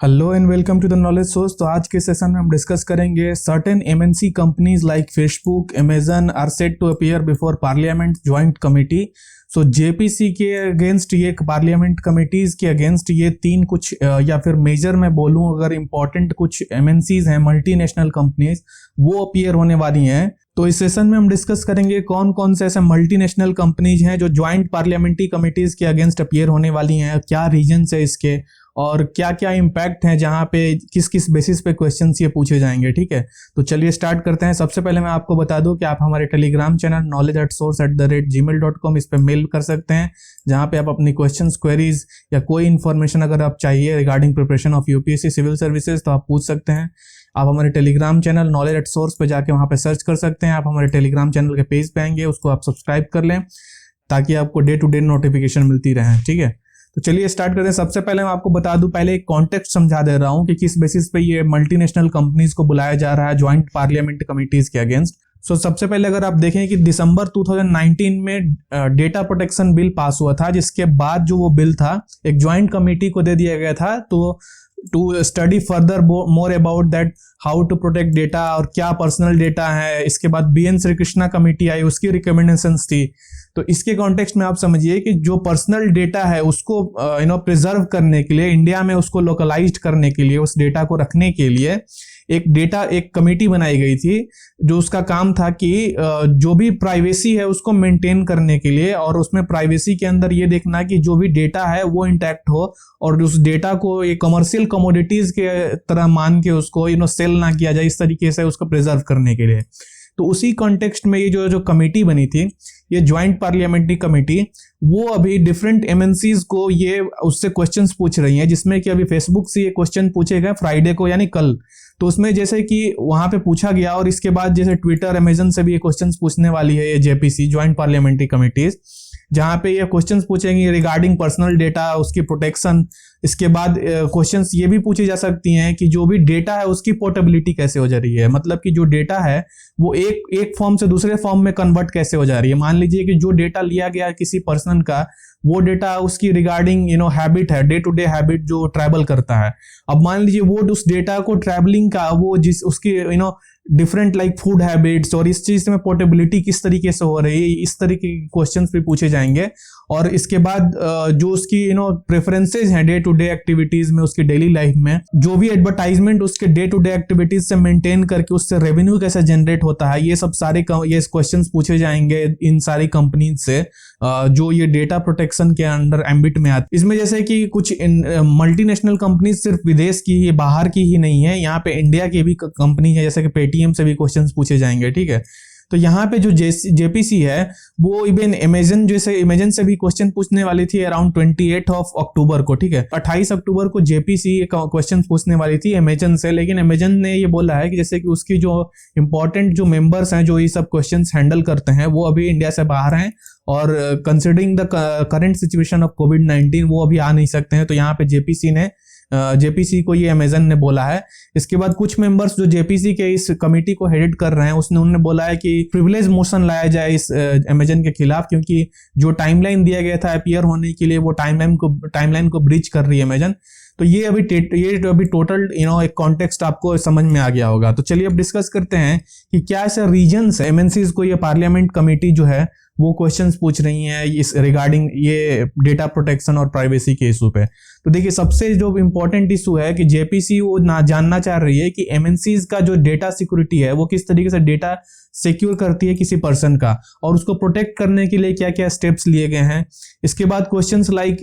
Hello and welcome to the knowledge source. तो आज के सेशन में हम डिस्कस करेंगे certain MNC companies like Facebook, Amazon are set to appear before parliament joint committee. So JPC के against, ये parliament committees के against ये तीन कुछ या फिर मेजर मैं बोलूं अगर इंपॉर्टेंट कुछ एमएनसीज हैं, मल्टीनेशनल कंपनीज, वो अपीयर होने वाली हैं। तो इस सेशन में हम डिस्कस करेंगे कौन कौन से ऐसे मल्टीनेशनल कंपनीज हैं जो ज्वाइंट पार्लियामेंट्री कमिटीज के अगेंस्ट अपीयर होने वाली हैं, क्या रीजंस है इसके और क्या क्या इम्पैक्ट हैं, जहां पे किस किस बेसिस पे क्वेश्चंस ये पूछे जाएंगे। ठीक है, तो चलिए स्टार्ट करते हैं। सबसे पहले मैं आपको बता दूं कि आप हमारे टेलीग्राम चैनल knowledge@source@gmail.com इस पे मेल कर सकते हैं, जहां पे आप अपनी क्वेश्चंस, क्वेरीज या कोई इन्फॉर्मेशन अगर आप चाहिए regarding preparation of UPSC civil services तो आप पूछ सकते हैं। आप हमारे टेलीग्राम चैनल knowledge@source पे जाके वहां पे सर्च कर सकते हैं। आप हमारे टेलीग्राम चैनल के पेज पे आएंगे, उसको आप सब्सक्राइब कर लें ताकि आपको डे टू डे नोटिफिकेशन मिलती रहे। ठीक है, तो चलिए स्टार्ट करते हैं। सबसे पहले मैं आपको बता दूं, पहले एक कॉन्टेक्स्ट समझा दे रहा हूं कि किस बेसिस पे ये मल्टीनेशनल कंपनीज को बुलाया जा रहा है ज्वाइंट पार्लियामेंट कमिटीज के अगेंस्ट। सो सबसे पहले अगर आप देखें कि दिसंबर 2019 में डेटा प्रोटेक्शन बिल पास हुआ था, जिसके बाद जो वो बिल था एक ज्वाइंट कमेटी को दे दिया गया था तो to study further more about that how to protect data और क्या पर्सनल डेटा है। इसके बाद बीएन श्री कृष्णा कमेटी आई, उसकी रिकमेंडेशंस थी। तो इसके कॉन्टेक्स्ट में आप समझिए कि जो पर्सनल डेटा है उसको प्रिजर्व करने के लिए, इंडिया में उसको लोकलाइज्ड करने के लिए, उस डेटा को रखने के लिए एक कमेटी बनाई गई थी, जो उसका काम था कि जो भी प्राइवेसी है उसको मेंटेन करने के लिए, और उसमें प्राइवेसी के अंदर ये देखना कि जो भी डेटा है वो इंटैक्ट हो और उस डेटा को एक कमर्शियल कमोडिटीज के तरह मान के उसको सेल ना किया जाए, इस तरीके से उसको प्रिजर्व करने के लिए। तो उसी कॉन्टेक्स्ट में ये जो कमेटी बनी थी, ये ज्वाइंट पार्लियामेंट्री कमेटी, वो अभी डिफरेंट एमएनसीज को ये उससे क्वेश्चंस पूछ रही हैं, जिसमें कि अभी फेसबुक से ये क्वेश्चन पूछे गए फ्राइडे को यानी कल। तो उसमें जैसे कि वहां पे पूछा गया और इसके बाद जैसे ट्विटर, अमेजन से भी ये क्वेश्चंस पूछने वाली है ये जेपीसी ज्वाइंट पार्लियामेंट्री कमिटीज, जहां पे ये क्वेश्चंस पूछेंगे रिगार्डिंग पर्सनल डेटा, उसकी प्रोटेक्शन। इसके बाद क्वेश्चंस ये भी पूछी जा सकती हैं कि जो भी डेटा है उसकी पोर्टेबिलिटी कैसे हो जा रही है, मतलब कि जो डेटा है वो एक फॉर्म से दूसरे फॉर्म में कन्वर्ट कैसे हो जा रही है। मान लीजिए कि जो डेटा लिया गया किसी पर्सन का, वो डेटा उसकी रिगार्डिंग हैबिट है, डे टू डे हैबिट जो ट्रैवल करता है। अब मान लीजिए वो उस डेटा को ट्रैवलिंग का वो जिस उसकी डिफरेंट लाइक फूड हैबिट्स और इस चीज में पोर्टेबिलिटी किस तरीके से हो रही है, इस तरीके के क्वेश्चंस भी पूछे जाएंगे। और इसके बाद जो उसकी प्रेफरेंसेज हैं डे टू डे एक्टिविटीज में, उसकी डेली लाइफ में जो भी एडवर्टाइजमेंट उसके डे टू डे एक्टिविटीज से मेंटेन करके उससे रेवेन्यू कैसे जनरेट होता है, ये सब सारे ये क्वेश्चंस पूछे जाएंगे इन सारी कंपनीज से जो ये डेटा प्रोटेक्शन के अंडर एम्बिट में आती। इसमें जैसे कि कुछ मल्टीनेशनल कंपनीज सिर्फ विदेश की ही, बाहर की ही नहीं है, यहाँ पे इंडिया की भी कंपनी है, जैसे कि पेटीएम से भी क्वेश्चंस पूछे जाएंगे। ठीक है, तो यहाँ पे जो जेपीसी है वो इवन अमेजन से भी क्वेश्चन पूछने वाली थी अराउंड 28 अक्टूबर को। ठीक है, 28 अक्टूबर को जेपीसी क्वेश्चन पूछने वाली थी अमेजन से, लेकिन अमेजन ने ये बोला है कि जैसे कि उसकी जो इंपॉर्टेंट जो मेंबर्स हैं जो ये सब क्वेश्चंस हैंडल करते हैं वो अभी इंडिया से बाहर हैं, और considering the current situation of कोविड-19 वो अभी आ नहीं सकते हैं। तो यहाँ पे जेपीसी को ये अमेजन ने बोला है। इसके बाद कुछ मेंबर्स जो जेपीसी के इस कमेटी को हेड कर रहे हैं उन्होंने बोला है कि प्रिविलेज मोशन लाया जाए इस अमेजन के खिलाफ, क्योंकि जो टाइमलाइन दिया गया था अपीयर होने के लिए वो टाइमलाइन को ब्रीच कर रही है अमेजन। तो ये अभी टोटल एक कॉन्टेक्स्ट आपको समझ में आ गया होगा। तो चलिए अब डिस्कस करते हैं कि क्या ऐसे रीजंस एमएनसीज को ये पार्लियामेंट कमेटी जो है वो क्वेश्चंस पूछ रही हैं इस रिगार्डिंग ये डेटा प्रोटेक्शन और प्राइवेसी के इशू पे। तो देखिए, सबसे जो इंपॉर्टेंट इशू है कि जेपीसी वो जानना चाह रही है कि एमएनसीज का जो डेटा सिक्योरिटी है वो किस तरीके से डेटा सिक्योर करती है किसी पर्सन का, और उसको प्रोटेक्ट करने के लिए क्या क्या स्टेप्स लिए गए हैं। इसके बाद क्वेश्चंस लाइक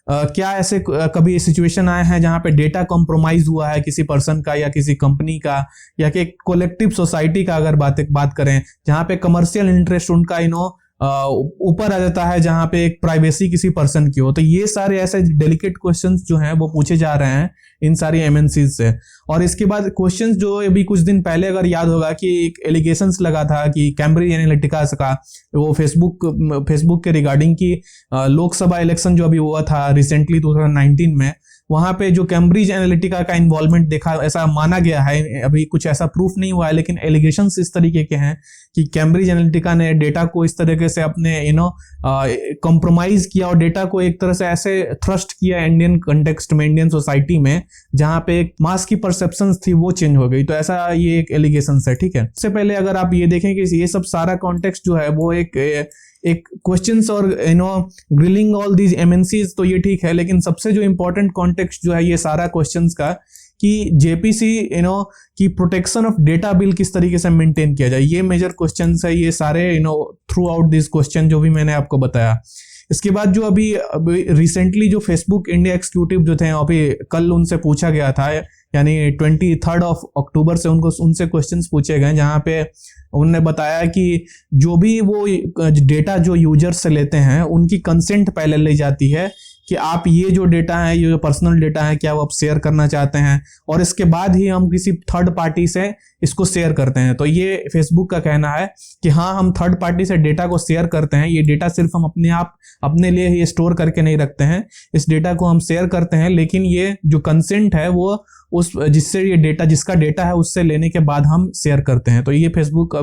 क्या ऐसे कभी सिचुएशन आए हैं जहां पे डेटा कॉम्प्रोमाइज हुआ है किसी पर्सन का या किसी कंपनी का या कि कोलेक्टिव सोसाइटी का, अगर बात करें जहां पे कमर्शियल इंटरेस्ट उनका ऊपर आ जाता है, जहां पे एक प्राइवेसी किसी पर्सन की हो। तो ये सारे ऐसे डेलिकेट क्वेश्चंस जो हैं वो पूछे जा रहे हैं इन सारी एमएनसीज से। और इसके बाद क्वेश्चंस जो अभी कुछ दिन पहले अगर याद होगा कि एक एलिगेशंस लगा था कि कैम्ब्रिज एनालिटिका का वो फेसबुक के रिगार्डिंग की लोकसभा इलेक्शन जो अभी हुआ था रिसेंटली 2019 में, वहां पे जो कैम्ब्रिज एनालिटिका का इन्वॉल्वमेंट देखा, ऐसा माना गया है, अभी कुछ ऐसा प्रूफ नहीं हुआ है, लेकिन एलिगेशंस इस तरीके के हैं कि कैम्ब्रिज एनालिटिका ने डेटा को इस तरीके से अपने कॉम्प्रोमाइज किया और डेटा को एक तरह से ऐसे थ्रस्ट किया इंडियन कंटेक्स्ट में, इंडियन सोसाइटी में, जहां पे एक मास की परसेप्शंस थी वो चेंज हो गई। तो ऐसा ये एक एलिगेशंस है, ठीक है। सबसे पहले अगर आप ये देखें कि ये सब सारा कॉन्टेक्स्ट जो है वो एक क्वेश्चंस और ग्रिलिंग ऑल दीज एमएनसीज, तो ये ठीक है, लेकिन सबसे जो इंपॉर्टेंट कॉन्टेक्स्ट जो है ये सारा क्वेश्चंस का कि जेपीसी की प्रोटेक्शन ऑफ डेटा बिल किस तरीके से मेंटेन किया जाए, ये मेजर क्वेश्चंस है, ये सारे थ्रू आउट दिस क्वेश्चन जो भी मैंने आपको बताया। इसके बाद जो अभी रिसेंटली जो फेसबुक इंडिया एग्जीक्यूटिव जो थे, अभी कल उनसे पूछा गया था, यानी 23 अक्टूबर से उनसे क्वेश्चंस पूछे गए, जहां पे उन्होंने बताया कि जो भी वो डेटा जो यूजर्स से लेते हैं उनकी कंसेंट पहले ली जाती है कि आप ये जो डेटा है, ये जो पर्सनल डेटा है, क्या वो आप शेयर करना चाहते हैं, और इसके बाद ही हम किसी थर्ड पार्टी से इसको शेयर करते हैं। तो ये फेसबुक का कहना है कि हाँ, हम थर्ड पार्टी से डेटा को शेयर करते हैं, ये डेटा सिर्फ हम अपने लिए ही स्टोर करके नहीं रखते हैं, इस डेटा को हम शेयर करते हैं, लेकिन ये जो कंसेंट है वो जिसका डेटा है उससे लेने के बाद हम शेयर करते हैं। तो ये फेसबुक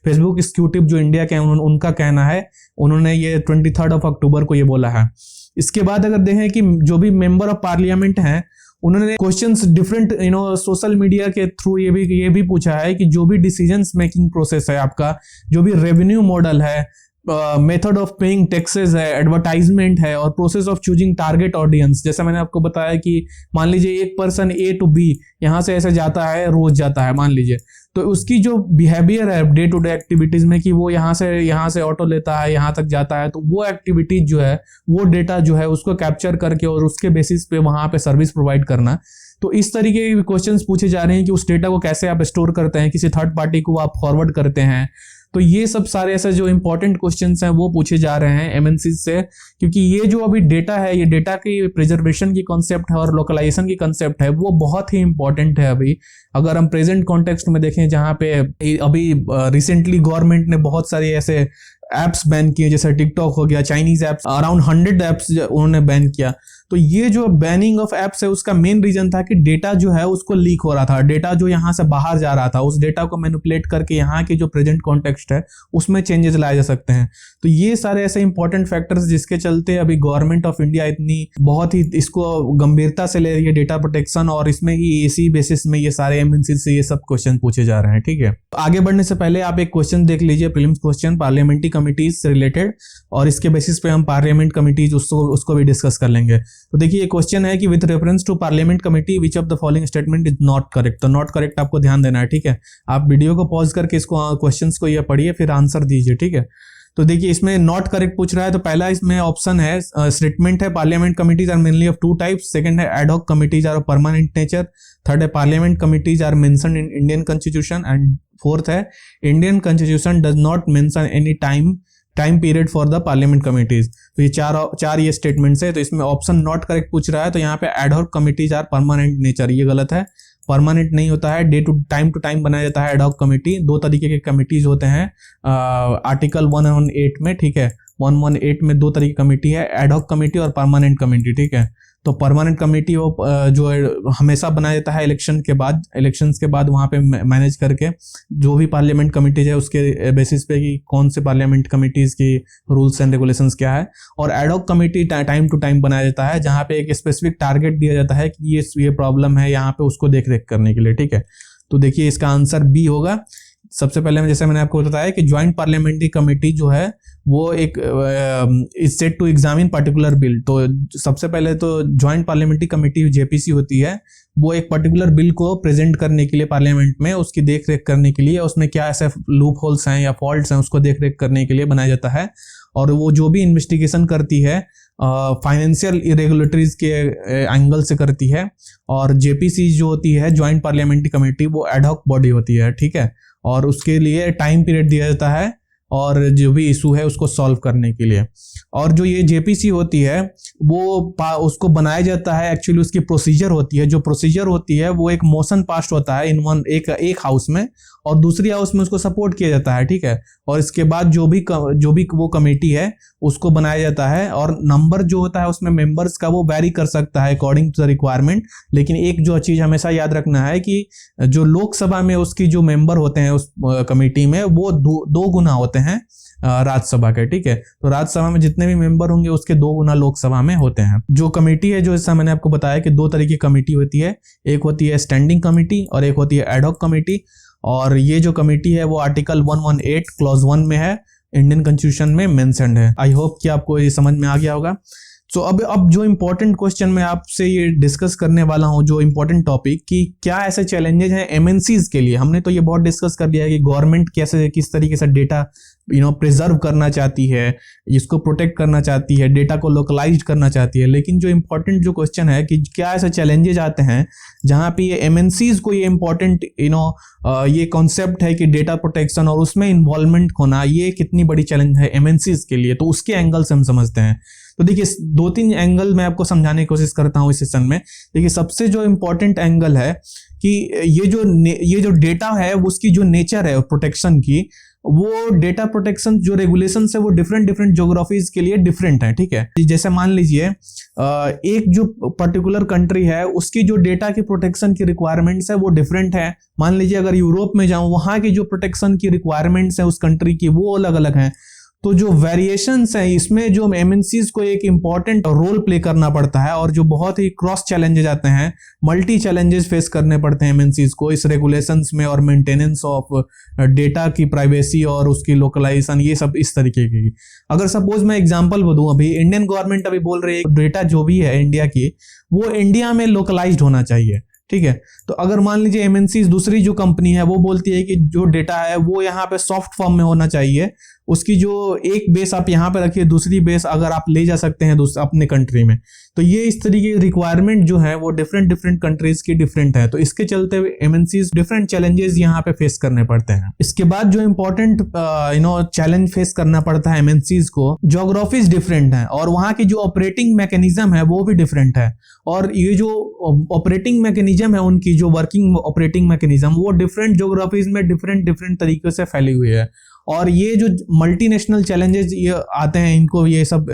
एग्जीक्यूटिव जो इंडिया के उनका कहना है, उन्होंने ये 23 अक्टूबर को ये बोला है। इसके बाद अगर देखें कि जो भी मेंबर ऑफ पार्लियामेंट हैं, उन्होंने क्वेश्चंस डिफरेंट सोशल मीडिया के थ्रू ये भी पूछा है कि जो भी डिसीजंस मेकिंग प्रोसेस है आपका, जो भी रेवेन्यू मॉडल है, मेथड ऑफ पेइंग टैक्सेस है, एडवर्टाइजमेंट है, और process of choosing target audience, जैसे मैंने आपको बताया कि मान लीजिए एक पर्सन ए टू बी यहाँ से ऐसे जाता है, रोज जाता है मान लीजिए, तो उसकी जो बिहेवियर है डे टू डे एक्टिविटीज में कि वो यहाँ से ऑटो लेता है, यहाँ तक जाता है, तो वो एक्टिविटीज जो है, वो डेटा जो है उसको कैप्चर करके और उसके बेसिस पे वहाँ पे सर्विस प्रोवाइड करना। तो इस तरीके के क्वेश्चंस पूछे जा रहे हैं कि उस डेटा को कैसे आप स्टोर करते हैं, किसी थर्ड पार्टी को आप फॉरवर्ड करते हैं। तो ये सब सारे ऐसे जो इंपॉर्टेंट क्वेश्चंस हैं वो पूछे जा रहे हैं एमएनसी से, क्योंकि ये जो अभी डेटा है, ये डेटा की प्रिजर्वेशन की कॉन्सेप्ट है और लोकलाइजेशन की कॉन्सेप्ट है, वो बहुत ही इंपॉर्टेंट है। अभी अगर हम प्रेजेंट कॉन्टेक्स्ट में देखें, जहाँ पे अभी रिसेंटली गवर्नमेंट ने बहुत सारे ऐसे एप्स बैन किए, जैसे टिकटॉक हो गया, चाइनीज एप्स, अराउंड 100 एप्स उन्होंने बैन किया। तो ये जो बैनिंग ऑफ एप्स है उसका मेन रीजन था कि डेटा जो है उसको लीक हो रहा था, डेटा जो यहाँ से बाहर जा रहा था, उस डेटा को मैनिपुलेट करके यहाँ के जो प्रेजेंट कॉन्टेक्स्ट है उसमें चेंजेस लाए जा सकते हैं। तो ये सारे ऐसे इंपॉर्टेंट फैक्टर्स जिसके चलते अभी गवर्नमेंट ऑफ इंडिया इतनी बहुत ही इसको गंभीरता से ले रही है, डेटा प्रोटेक्शन, और इसमें ही इसी बेसिस में ये सारे एमएनसी से ये सब क्वेश्चन पूछे जा रहे हैं, ठीक है। आगे बढ़ने से पहले आप एक क्वेश्चन देख लीजिए, प्रीलिम्स क्वेश्चन पार्लियामेंट्री कमिटीज से रिलेटेड, और इसके बेसिस पे हम पार्लियामेंट कमिटीज उसको भी डिस्कस कर लेंगे। तो देखिए ये क्वेश्चन है कि with reference to parliament committee which of the following statement is not correct. तो नॉट करेक्ट आपको ध्यान देना है, ठीक है। आप वीडियो को पॉज करके इसको क्वेश्चंस को ये पढ़िए, फिर आंसर दीजिए, ठीक है। तो देखिए इसमें नॉट करेक्ट पूछ रहा है, तो पहला इसमें ऑप्शन है, स्टेटमेंट है parliament committees are mainly of two types, second है ad hoc committees are of permanent nature, third है parliament committees are mentioned in Indian constitution, and fourth है Indian constitution does not mention any time period for the parliament committees. तो ये चार ये statements है। तो इसमें ऑप्शन नॉट करेक्ट पूछ रहा है, तो यहाँ पे ad hoc committees are permanent nature, ये गलत है। परमानेंट नहीं होता है, टू टाइम बनाया जाता है एडहॉक कमिटी। दो तरीके के कमिटीज होते हैं आर्टिकल 118 में, ठीक है। 118 में दो तरीके की कमेटी है, एडहॉक कमेटी और परमानेंट कमेटी, ठीक है। तो परमानेंट कमेटी वो जो हमेशा बनाया जाता है इलेक्शंस के बाद वहाँ पे मैनेज करके जो भी पार्लियामेंट कमिटीज है उसके बेसिस पे कि कौन से पार्लियामेंट कमिटीज की रूल्स एंड रेगुलेशंस क्या है। और ad hoc committee time to time बनाया जाता है, जहाँ पे एक स्पेसिफिक टारगेट दिया जाता है कि ये प्रॉब्लम है यहाँ पे, उसको देख रेख करने के लिए, ठीक है। तो देखिए इसका आंसर बी होगा। सबसे पहले जैसे मैंने आपको बताया कि ज्वाइंट पार्लियामेंट्री कमेटी जो है वो एक is set to examine particular bill. तो सबसे पहले तो ज्वाइंट पार्लियामेंट्री कमेटी जेपीसी होती है, वो एक पर्टिकुलर बिल को प्रेजेंट करने के लिए पार्लियामेंट में, उसकी देख रेख करने के लिए, उसमें क्या ऐसे लूप होल्स हैं या फॉल्ट्स हैं उसको देख रेख करने के लिए बनाया जाता है। और वो जो भी इन्वेस्टिगेशन करती है फाइनेंशियल इरेगुलेटरीज के एंगल से करती है। और जेपीसी जो होती है ज्वाइंट पार्लियामेंट्री कमेटी, वो एडहॉक बॉडी होती है, ठीक है। और उसके लिए टाइम पीरियड दिया जाता है और जो भी इशू है उसको सॉल्व करने के लिए। और जो ये जेपीसी होती है वो उसको बनाया जाता है, एक्चुअली उसकी प्रोसीजर होती है, जो प्रोसीजर होती है वो एक मोशन पास्ट होता है इन वन एक हाउस में, और दूसरी हाउस में उसको सपोर्ट किया जाता है, ठीक है। और इसके बाद जो भी वो कमेटी है उसको बनाया जाता है, और नंबर जो होता है उसमें मेंबर्स का वो वेरी कर सकता है अकॉर्डिंग टू द रिक्वायरमेंट। लेकिन एक जो चीज हमेशा याद रखना है कि जो लोकसभा में उसकी जो मेंबर होते हैं उस कमेटी में वो दो गुना होते हैं राज्यसभा के, ठीक है। तो राज्यसभा में जितने भी मेंबर होंगे उसके 2 गुना लोकसभा में होते हैं। जो कमेटी है, जो जैसा मैंने आपको बताया कि 2 तरह की कमेटी होती है, एक होती है स्टैंडिंग कमेटी और एक होती है एडहॉक कमेटी। और ये जो कमेटी है वो आर्टिकल 118 क्लॉज 1 में है, इंडियन कॉन्स्टिट्यूशन में मेंशन्ड है। आई होप कि आपको ये समझ में आ गया होगा। सो अब जो इम्पोर्टेंट क्वेश्चन मैं आपसे ये डिस्कस करने वाला हूँ, जो इम्पोर्टेंट टॉपिक कि क्या ऐसे चैलेंजेस हैं एमएनसीज के लिए। हमने तो ये बहुत डिस्कस कर लिया है कि गवर्नमेंट कैसे किस तरीके से डेटा प्रिजर्व करना चाहती है, इसको प्रोटेक्ट करना चाहती है, डेटा को लोकलाइज करना चाहती है। लेकिन जो इम्पोर्टेंट जो क्वेश्चन है कि क्या ऐसे चैलेंजेस आते हैं जहाँ पे ये एमएनसीज को ये इम्पोर्टेंट ये कॉन्सेप्ट है कि डेटा प्रोटेक्शन और उसमें इन्वॉल्वमेंट होना, ये कितनी बड़ी चैलेंज है एमएनसीज के लिए, तो उसके एंगल से हम समझते हैं। तो देखिए 2-3 एंगल मैं आपको समझाने की कोशिश करता हूँ इस सेशन में। देखिए सबसे जो इम्पोर्टेंट एंगल है कि ये जो डेटा है उसकी जो नेचर है प्रोटेक्शन की, वो डेटा प्रोटेक्शन जो रेगुलेशन है वो डिफरेंट ज्योग्राफीज के लिए डिफरेंट है, ठीक है। जैसे मान लीजिए एक जो पर्टिकुलर कंट्री है उसकी जो डेटा की प्रोटेक्शन की रिक्वायरमेंट्स है वो डिफरेंट है। मान लीजिए अगर यूरोप में जाऊं, वहां की जो प्रोटेक्शन की रिक्वायरमेंट्स है उस कंट्री की वो अलग अलग हैं। तो जो वेरिएशंस हैं इसमें जो एमएनसीज को एक इंपॉर्टेंट रोल प्ले करना पड़ता है, और जो बहुत ही क्रॉस चैलेंजेस आते हैं, मल्टी चैलेंजेस फेस करने पड़ते हैं एमएनसीज को इस रेगुलेशंस में, और मेंटेनेंस ऑफ डेटा की प्राइवेसी और उसकी लोकलाइजेशन, ये सब इस तरीके की। अगर सपोज मैं एग्जांपल दूं, अभी इंडियन गवर्नमेंट अभी बोल रही है डेटा जो भी है इंडिया की वो इंडिया में लोकलाइज्ड होना चाहिए, ठीक है। तो अगर मान लीजिए एमएनसीज दूसरी जो कंपनी है वो बोलती है कि जो डेटा है वो यहाँ पे सॉफ्ट फॉर्म में होना चाहिए, उसकी जो एक बेस आप यहाँ पे रखिए, दूसरी बेस अगर आप ले जा सकते हैं अपने कंट्री में। तो ये इस तरीके की रिक्वायरमेंट जो है वो डिफरेंट कंट्रीज की डिफरेंट है। तो इसके चलते हुए एमएनसीज डिफरेंट चैलेंजेस यहाँ पे फेस करने पड़ते हैं। इसके बाद जो इंपॉर्टेंट चैलेंज फेस करना पड़ता है एमएनसीज को, ज्योग्राफीज डिफरेंट है और वहाँ की जो ऑपरेटिंग मैकेनिज्म है वो भी डिफरेंट है। और ये जो ऑपरेटिंग मैकेनिज्म है उनकी जो वर्किंग ऑपरेटिंग मैकेनिज्म वो डिफरेंट ज्योग्राफीज में डिफरेंट तरीके से फैली हुई है। और ये जो मल्टीनेशनल चैलेंजेस ये आते हैं इनको ये सब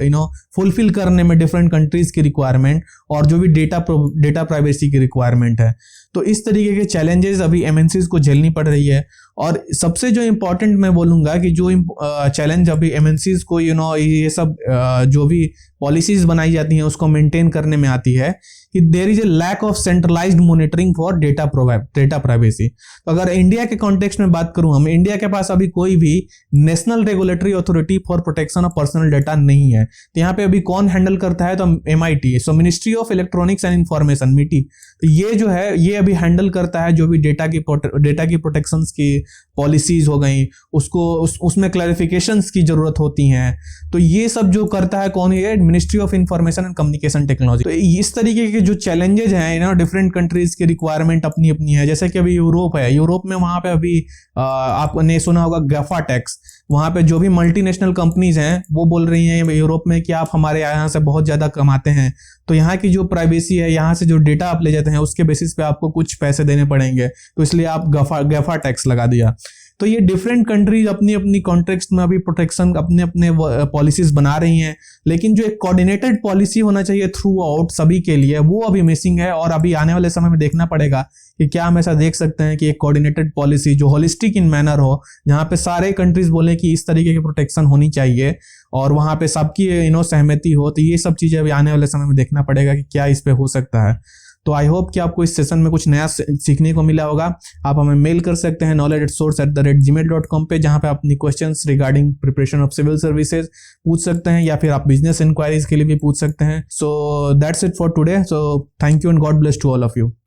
फुलफिल करने में डिफरेंट कंट्रीज की रिक्वायरमेंट और जो भी डेटा प्राइवेसी की रिक्वायरमेंट है। तो इस तरीके के चैलेंजेस अभी एमएनसीज को झेलनी पड़ रही है। और सबसे जो इम्पोर्टेंट मैं बोलूँगा कि जो चैलेंज अभी एमएनसीज को ये सब जो भी पॉलिसीज बनाई जाती हैं उसको मेंटेन करने में आती है कि there is a lack of centralised monitoring for data privacy. तो अगर इंडिया के कॉन्टेक्स्ट में बात करूं, हम इंडिया के पास अभी कोई भी national regulatory authority for protection of personal data नहीं है। तो यहाँ पे अभी कौन हैंडल करता है, तो MIT, so ministry of electronics and information, MIT। तो ये जो है ये अभी हैंडल करता है जो भी डेटा की प्रोटेक्शन की पॉलिसीज हो गई, उसमें क्लैरिफिकेशंस की जरूरत होती हैं। तो ये सब जो करता है कौन है, ministry of information and communication technology. तो इस तरीके के जो चैलेंजेस हैं डिफरेंट कंट्रीज की रिक्वायरमेंट अपनी अपनी है। जैसे कि अभी यूरोप है, यूरोप में वहां पे अभी आपने सुना होगा GAFA टैक्स। वहां पे जो भी मल्टीनेशनल कंपनीज हैं वो बोल रही हैं यूरोप में कि आप हमारे यहाँ से बहुत ज्यादा कमाते हैं, तो यहाँ की जो प्राइवेसी है, यहाँ से जो डेटा आप ले जाते हैं उसके बेसिस पे आपको कुछ पैसे देने पड़ेंगे, तो इसलिए आप GAFA टैक्स लगा दिया। तो ये डिफरेंट कंट्रीज अपनी अपनी कॉन्टेक्स्ट में अभी प्रोटेक्शन अपने अपने पॉलिसीज बना रही हैं, लेकिन जो एक कोऑर्डिनेटेड पॉलिसी होना चाहिए थ्रू आउट सभी के लिए वो अभी मिसिंग है। और अभी आने वाले समय में देखना पड़ेगा कि क्या हम ऐसा देख सकते हैं कि एक कोऑर्डिनेटेड पॉलिसी जो होलिस्टिक इन मैनर हो, जहाँ पे सारे कंट्रीज बोले कि इस तरीके की प्रोटेक्शन होनी चाहिए और वहाँ पे सबकी सहमति हो। तो ये सब चीजें अभी आने वाले समय में देखना पड़ेगा कि क्या इस पे हो सकता है। तो आई होप कि आपको इस सेशन में कुछ नया सीखने को मिला होगा। आप हमें मेल कर सकते हैं knowledge@source@gmail.com पे, जहां पे आप अपनी questions regarding preparation of civil services पूछ सकते हैं या फिर आप बिजनेस इंक्वायरीज के लिए भी पूछ सकते हैं। So that's it for today. So thank you and God bless to all of you.